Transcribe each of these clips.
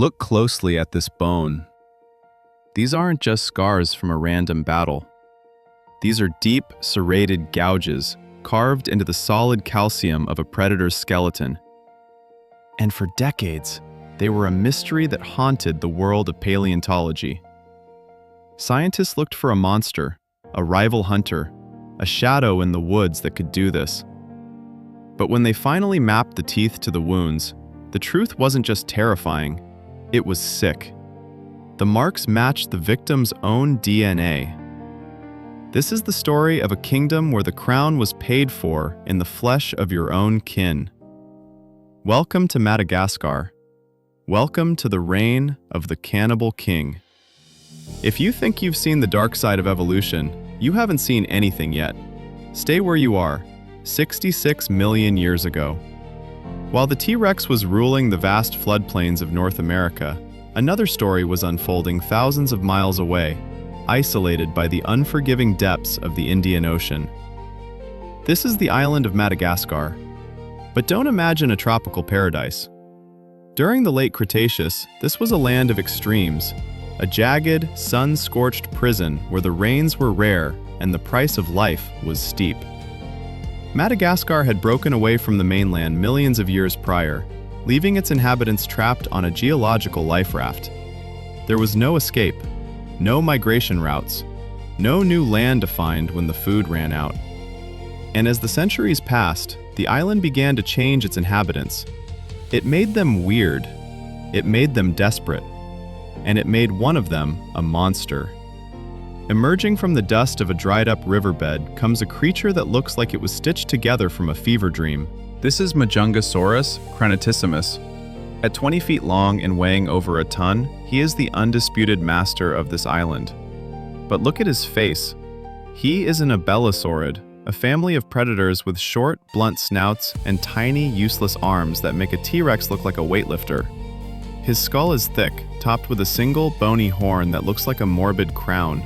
Look closely at this bone. These aren't just scars from a random battle. These are deep, serrated gouges carved into the solid calcium of a predator's skeleton. And for decades, they were a mystery that haunted the world of paleontology. Scientists looked for a monster, a rival hunter, a shadow in the woods that could do this. But when they finally mapped the teeth to the wounds, the truth wasn't just terrifying, it was sick. The marks matched the victim's own DNA. This is the story of a kingdom where the crown was paid for in the flesh of your own kin. Welcome to Madagascar. Welcome to the reign of the Cannibal King. If you think you've seen the dark side of evolution, you haven't seen anything yet. Stay where you are, 66 million years ago. While the T-Rex was ruling the vast floodplains of North America, another story was unfolding thousands of miles away, isolated by the unforgiving depths of the Indian Ocean. This is the island of Madagascar. But don't imagine a tropical paradise. During the late Cretaceous, this was a land of extremes, a jagged, sun-scorched prison where the rains were rare and the price of life was steep. Madagascar had broken away from the mainland millions of years prior, leaving its inhabitants trapped on a geological life raft. There was no escape, no migration routes, no new land to find when the food ran out. And as the centuries passed, the island began to change its inhabitants. It made them weird, it made them desperate, and it made one of them a monster. Emerging from the dust of a dried-up riverbed comes a creature that looks like it was stitched together from a fever dream. This is Majungasaurus cranitissimus. At 20 feet long and weighing over a ton, he is the undisputed master of this island. But look at his face. He is an abelosaurid, a family of predators with short, blunt snouts and tiny, useless arms that make a T-Rex look like a weightlifter. His skull is thick, topped with a single, bony horn that looks like a morbid crown.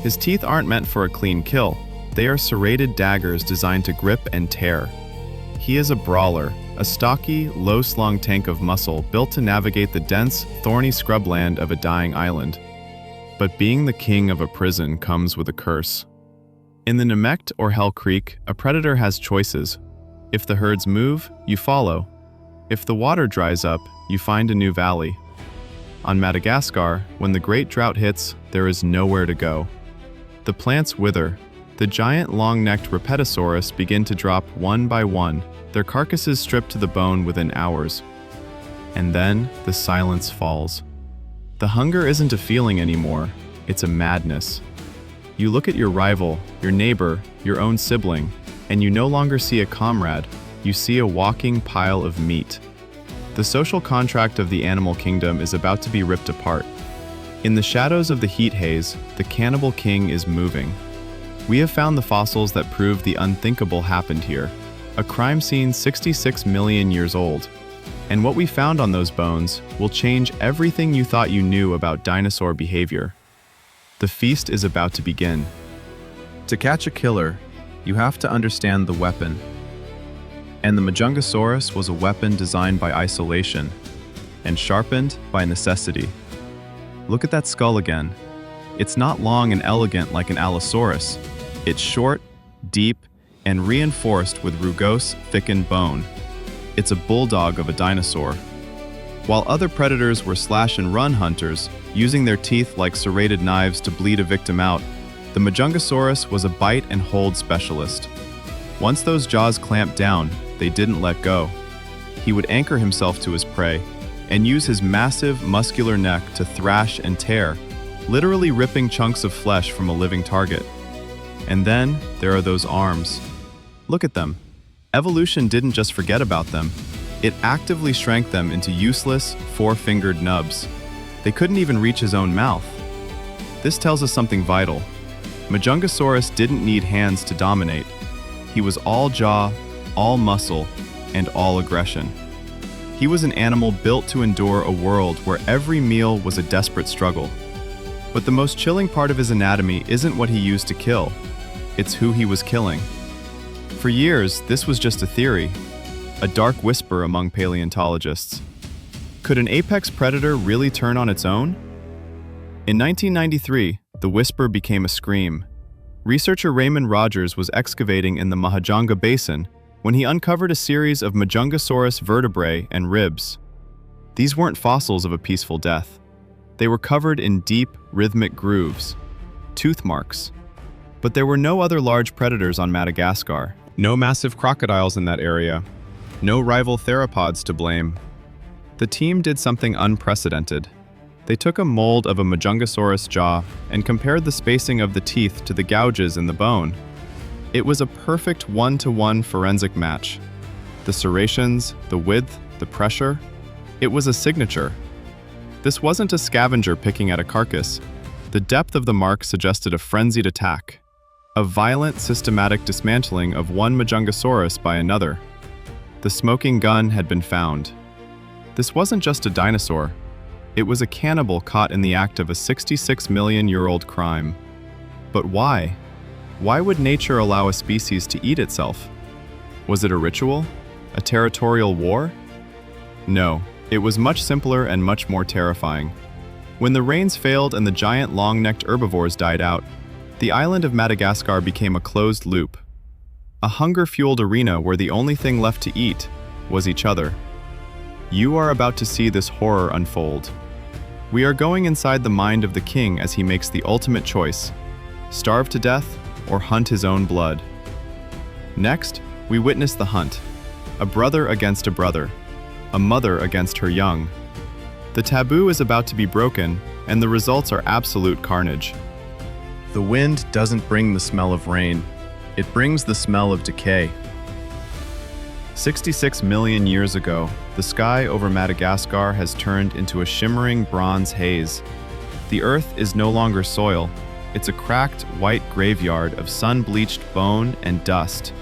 His teeth aren't meant for a clean kill. They are serrated daggers designed to grip and tear. He is a brawler, a stocky, low-slung tank of muscle built to navigate the dense, thorny scrubland of a dying island. But being the king of a prison comes with a curse. In the Namek or Hell Creek, a predator has choices. If the herds move, you follow. If the water dries up, you find a new valley. On Madagascar, when the great drought hits, there is nowhere to go. The plants wither. The giant long-necked Repetisaurus begin to drop one by one, their carcasses stripped to the bone within hours. And then the silence falls. The hunger isn't a feeling anymore, it's a madness. You look at your rival, your neighbor, your own sibling, and you no longer see a comrade, you see a walking pile of meat. The social contract of the animal kingdom is about to be ripped apart. In the shadows of the heat haze, the Cannibal King is moving. We have found the fossils that prove the unthinkable happened here, a crime scene 66 million years old. And what we found on those bones will change everything you thought you knew about dinosaur behavior. The feast is about to begin. To catch a killer, you have to understand the weapon. And the Majungasaurus was a weapon designed by isolation and sharpened by necessity. Look at that skull again. It's not long and elegant like an Allosaurus. It's short, deep, and reinforced with rugose, thickened bone. It's a bulldog of a dinosaur. While other predators were slash-and-run hunters, using their teeth like serrated knives to bleed a victim out, the Majungasaurus was a bite-and-hold specialist. Once those jaws clamped down, they didn't let go. He would anchor himself to his prey and use his massive, muscular neck to thrash and tear, literally ripping chunks of flesh from a living target. And then there are those arms. Look at them. Evolution didn't just forget about them. It actively shrank them into useless, four-fingered nubs. They couldn't even reach his own mouth. This tells us something vital. Majungasaurus didn't need hands to dominate. He was all jaw, all muscle, and all aggression. He was an animal built to endure a world where every meal was a desperate struggle. But the most chilling part of his anatomy isn't what he used to kill. It's who he was killing. For years, this was just a theory, a dark whisper among paleontologists. Could an apex predator really turn on its own? In 1993, the whisper became a scream. Researcher Raymond Rogers was excavating in the Majunga Basin when he uncovered a series of Majungasaurus vertebrae and ribs. These weren't fossils of a peaceful death. They were covered in deep, rhythmic grooves, tooth marks. But there were no other large predators on Madagascar. No massive crocodiles in that area. No rival theropods to blame. The team did something unprecedented. They took a mold of a Majungasaurus jaw and compared the spacing of the teeth to the gouges in the bone. It was a perfect one-to-one forensic match. The serrations, the width, the pressure, it was a signature. This wasn't a scavenger picking at a carcass. The depth of the mark suggested a frenzied attack, a violent, systematic dismantling of one Majungasaurus by another. The smoking gun had been found. This wasn't just a dinosaur. It was a cannibal caught in the act of a 66-million-year-old crime. But why? Why would nature allow a species to eat itself? Was it a ritual? A territorial war? No, it was much simpler and much more terrifying. When the rains failed and the giant long-necked herbivores died out, the island of Madagascar became a closed loop. A hunger-fueled arena where the only thing left to eat was each other. You are about to see this horror unfold. We are going inside the mind of the king as he makes the ultimate choice: starve to death or hunt his own blood. Next, we witness the hunt. A brother against a brother. A mother against her young. The taboo is about to be broken, and the results are absolute carnage. The wind doesn't bring the smell of rain. It brings the smell of decay. 66 million years ago, the sky over Madagascar has turned into a shimmering bronze haze. The earth is no longer soil. It's a cracked, white graveyard of sun-bleached bone and dust.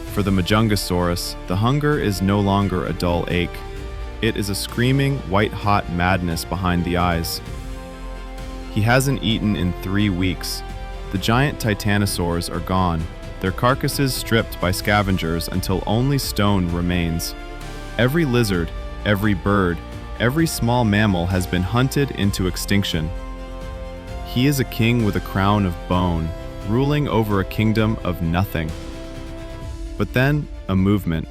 For the Majungasaurus, the hunger is no longer a dull ache. It is a screaming, white-hot madness behind the eyes. He hasn't eaten in 3 weeks. The giant titanosaurs are gone, their carcasses stripped by scavengers until only stone remains. Every lizard, every bird, every small mammal has been hunted into extinction. He is a king with a crown of bone, ruling over a kingdom of nothing. But then, a movement.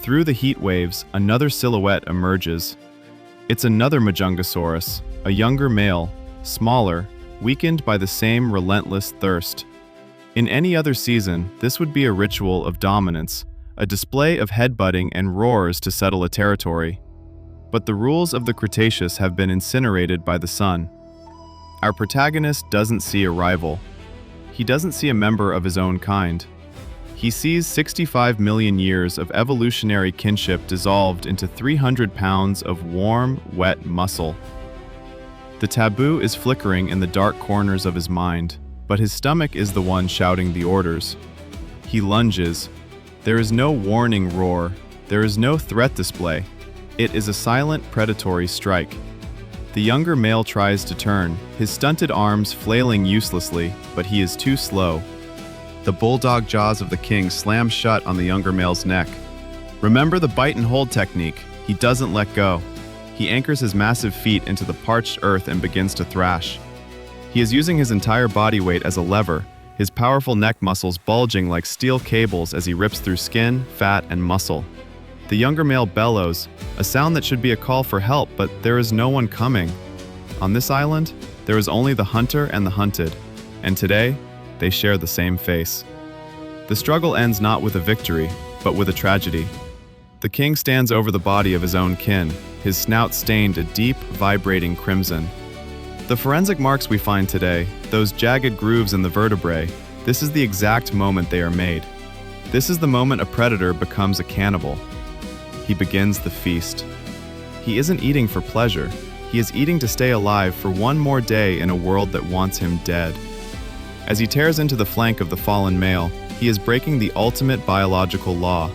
Through the heat waves, another silhouette emerges. It's another Majungasaurus, a younger male, smaller, weakened by the same relentless thirst. In any other season, this would be a ritual of dominance, a display of headbutting and roars to settle a territory. But the rules of the Cretaceous have been incinerated by the sun. Our protagonist doesn't see a rival. He doesn't see a member of his own kind. He sees 65 million years of evolutionary kinship dissolved into 300 pounds of warm, wet muscle. The taboo is flickering in the dark corners of his mind, but his stomach is the one shouting the orders. He lunges. There is no warning roar. There is no threat display. It is a silent, predatory strike. The younger male tries to turn, his stunted arms flailing uselessly, but he is too slow. The bulldog jaws of the king slam shut on the younger male's neck. Remember the bite and hold technique. He doesn't let go. He anchors his massive feet into the parched earth and begins to thrash. He is using his entire body weight as a lever, his powerful neck muscles bulging like steel cables as he rips through skin, fat, and muscle. The younger male bellows, a sound that should be a call for help, but there is no one coming. On this island, there is only the hunter and the hunted, and today, they share the same face. The struggle ends not with a victory, but with a tragedy. The king stands over the body of his own kin, his snout stained a deep, vibrating crimson. The forensic marks we find today, those jagged grooves in the vertebrae, this is the exact moment they are made. This is the moment a predator becomes a cannibal. He begins the feast. He isn't eating for pleasure. He is eating to stay alive for one more day in a world that wants him dead. As he tears into the flank of the fallen male, he is breaking the ultimate biological law.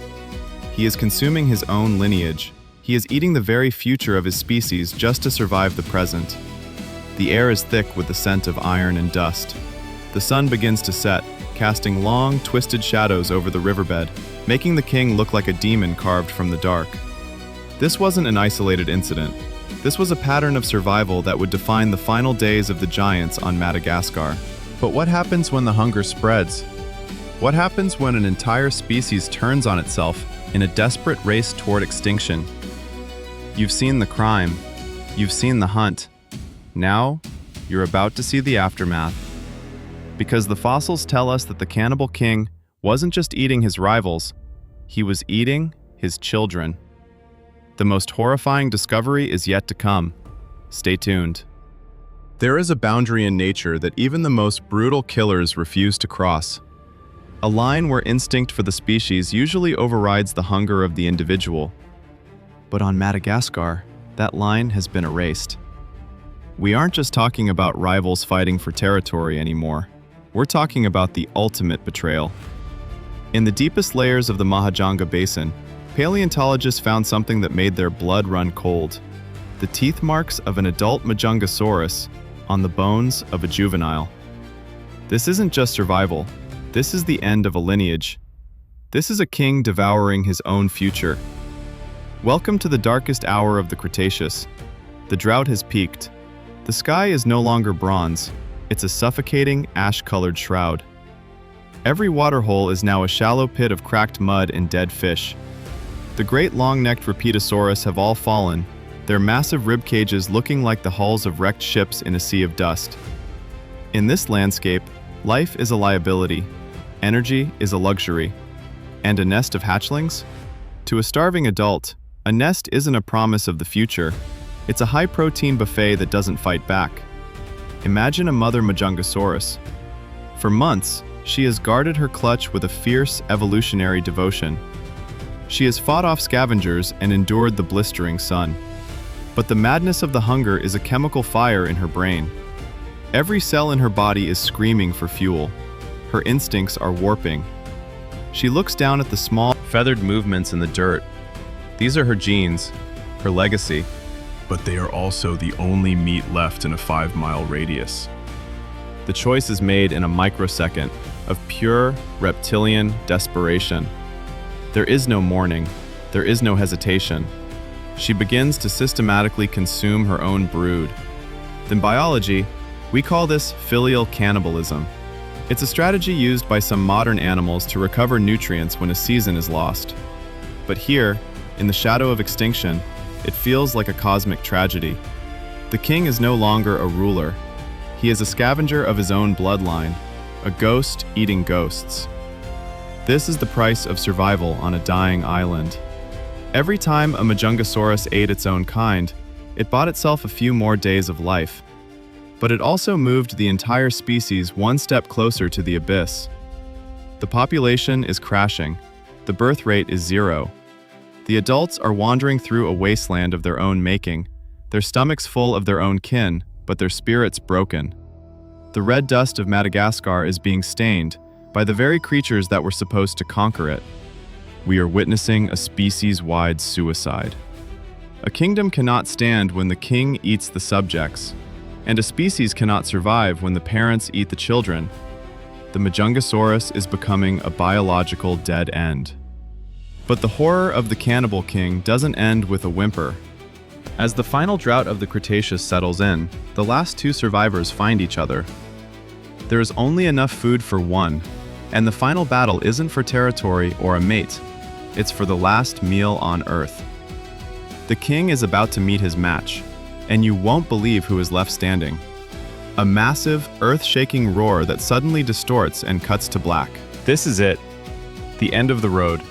He is consuming his own lineage. He is eating the very future of his species just to survive the present. The air is thick with the scent of iron and dust. The sun begins to set, casting long, twisted shadows over the riverbed, making the king look like a demon carved from the dark. This wasn't an isolated incident. This was a pattern of survival that would define the final days of the giants on Madagascar. But what happens when the hunger spreads? What happens when an entire species turns on itself in a desperate race toward extinction? You've seen the crime. You've seen the hunt. Now, you're about to see the aftermath. Because the fossils tell us that the Cannibal King wasn't just eating his rivals, he was eating his children. The most horrifying discovery is yet to come. Stay tuned. There is a boundary in nature that even the most brutal killers refuse to cross. A line where instinct for the species usually overrides the hunger of the individual. But on Madagascar, that line has been erased. We aren't just talking about rivals fighting for territory anymore. We're talking about the ultimate betrayal. In the deepest layers of the Majungasaurus Basin, paleontologists found something that made their blood run cold: the teeth marks of an adult Majungasaurus on the bones of a juvenile. This isn't just survival. This is the end of a lineage. This is a king devouring his own future. Welcome to the darkest hour of the Cretaceous. The drought has peaked. The sky is no longer bronze. It's a suffocating, ash-colored shroud. Every waterhole is now a shallow pit of cracked mud and dead fish. The great long-necked Prehistoric have all fallen, their massive rib cages looking like the hulls of wrecked ships in a sea of dust. In this landscape, life is a liability, energy is a luxury, and a nest of hatchlings? To a starving adult, a nest isn't a promise of the future. It's a high-protein buffet that doesn't fight back. Imagine a mother Majungasaurus. For months, she has guarded her clutch with a fierce, evolutionary devotion. She has fought off scavengers and endured the blistering sun. But the madness of the hunger is a chemical fire in her brain. Every cell in her body is screaming for fuel. Her instincts are warping. She looks down at the small, feathered movements in the dirt. These are her genes, her legacy. But they are also the only meat left in a 5-mile radius. The choice is made in a microsecond of pure reptilian desperation. There is no mourning. There is no hesitation. She begins to systematically consume her own brood. In biology, we call this filial cannibalism. It's a strategy used by some modern animals to recover nutrients when a season is lost. But here, in the shadow of extinction, it feels like a cosmic tragedy. The king is no longer a ruler. He is a scavenger of his own bloodline, a ghost eating ghosts. This is the price of survival on a dying island. Every time a Majungasaurus ate its own kind, it bought itself a few more days of life. But it also moved the entire species one step closer to the abyss. The population is crashing. The birth rate is 0. The adults are wandering through a wasteland of their own making, their stomachs full of their own kin, but their spirits broken. The red dust of Madagascar is being stained by the very creatures that were supposed to conquer it. We are witnessing a species-wide suicide. A kingdom cannot stand when the king eats the subjects, and a species cannot survive when the parents eat the children. The Majungasaurus is becoming a biological dead end. But the horror of the Cannibal King doesn't end with a whimper. As the final drought of the Cretaceous settles in, the last 2 survivors find each other. There is only enough food for one, and the final battle isn't for territory or a mate. It's for the last meal on Earth. The king is about to meet his match, and you won't believe who is left standing. A massive, earth-shaking roar that suddenly distorts and cuts to black. This is it. The end of the road.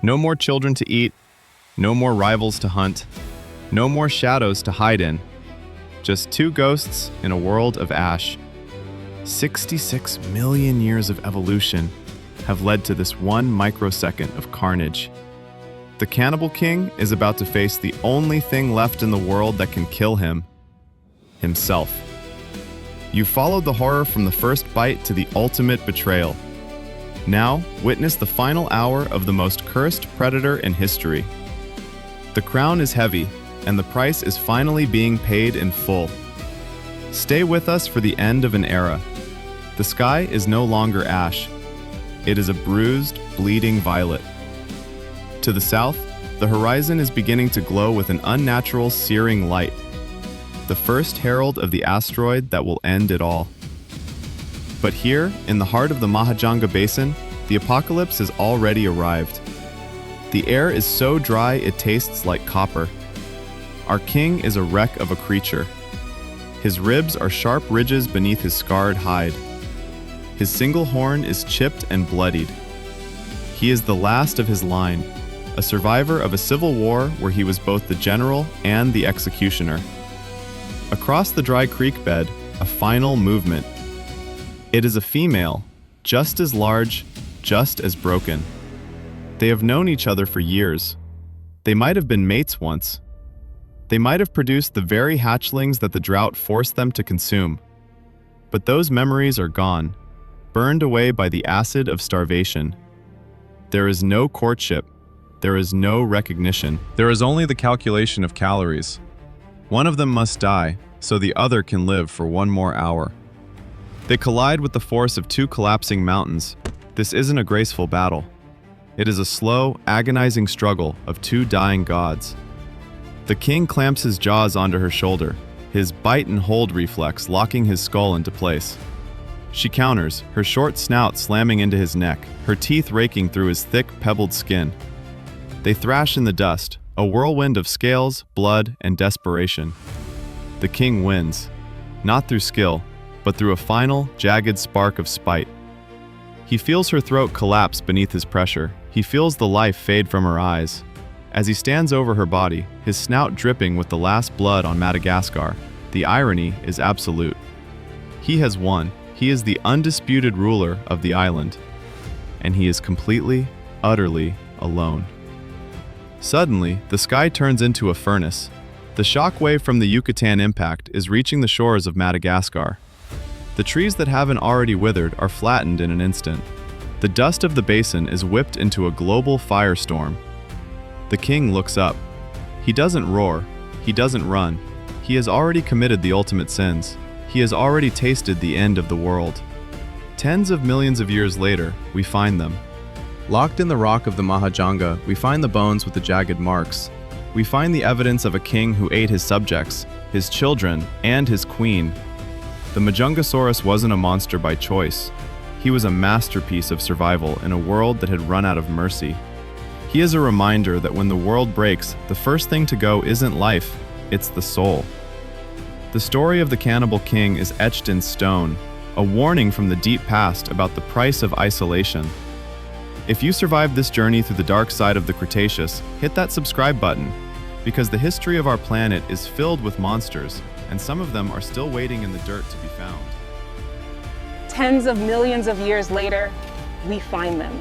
No more children to eat, no more rivals to hunt, no more shadows to hide in. Just 2 ghosts in a world of ash. 66 million years of evolution have led to this one microsecond of carnage. The Cannibal King is about to face the only thing left in the world that can kill him: himself. You followed the horror from the first bite to the ultimate betrayal. Now, witness the final hour of the most cursed predator in history. The crown is heavy, and the price is finally being paid in full. Stay with us for the end of an era. The sky is no longer ash. It is a bruised, bleeding violet. To the south, The horizon is beginning to glow with an unnatural, searing light, the first herald of the asteroid that will end it all. But here, in the heart of the Majungasaurus Basin, the apocalypse has already arrived. The air is so dry it tastes like copper. Our king is a wreck of a creature. His ribs are sharp ridges beneath his scarred hide. His single horn is chipped and bloodied. He is the last of his line, a survivor of a civil war where he was both the general and the executioner. Across the dry creek bed, a final movement. It is a female, just as large, just as broken. They have known each other for years. They might have been mates once. They might have produced the very hatchlings that the drought forced them to consume. But those memories are gone, burned away by the acid of starvation. There is no courtship. There is no recognition. There is only the calculation of calories. One of them must die, so the other can live for one more hour. They collide with the force of two collapsing mountains. This isn't a graceful battle. It is a slow, agonizing struggle of two dying gods. The king clamps his jaws onto her shoulder, his bite and hold reflex locking his skull into place. She counters, her short snout slamming into his neck, her teeth raking through his thick, pebbled skin. They thrash in the dust, a whirlwind of scales, blood, and desperation. The king wins, not through skill, but through a final, jagged spark of spite. He feels her throat collapse beneath his pressure. He feels the life fade from her eyes. As he stands over her body, his snout dripping with the last blood on Madagascar, the irony is absolute. He has won. He is the undisputed ruler of the island. And he is completely, utterly alone. Suddenly, the sky turns into a furnace. The shockwave from the Yucatan impact is reaching the shores of Madagascar. The trees that haven't already withered are flattened in an instant. The dust of the basin is whipped into a global firestorm. The king looks up. He doesn't roar. He doesn't run. He has already committed the ultimate sins. He has already tasted the end of the world. Tens of millions of years later, we find them. Locked in the rock of the Mahajanga, we find the bones with the jagged marks. We find the evidence of a king who ate his subjects, his children, and his queen. The Majungasaurus wasn't a monster by choice. He was a masterpiece of survival in a world that had run out of mercy. He is a reminder that when the world breaks, the first thing to go isn't life, it's the soul. The story of the Cannibal King is etched in stone, a warning from the deep past about the price of isolation. If you survived this journey through the dark side of the Cretaceous, hit that subscribe button, because the history of our planet is filled with monsters, and some of them are still waiting in the dirt to be found. Tens of millions of years later, we find them.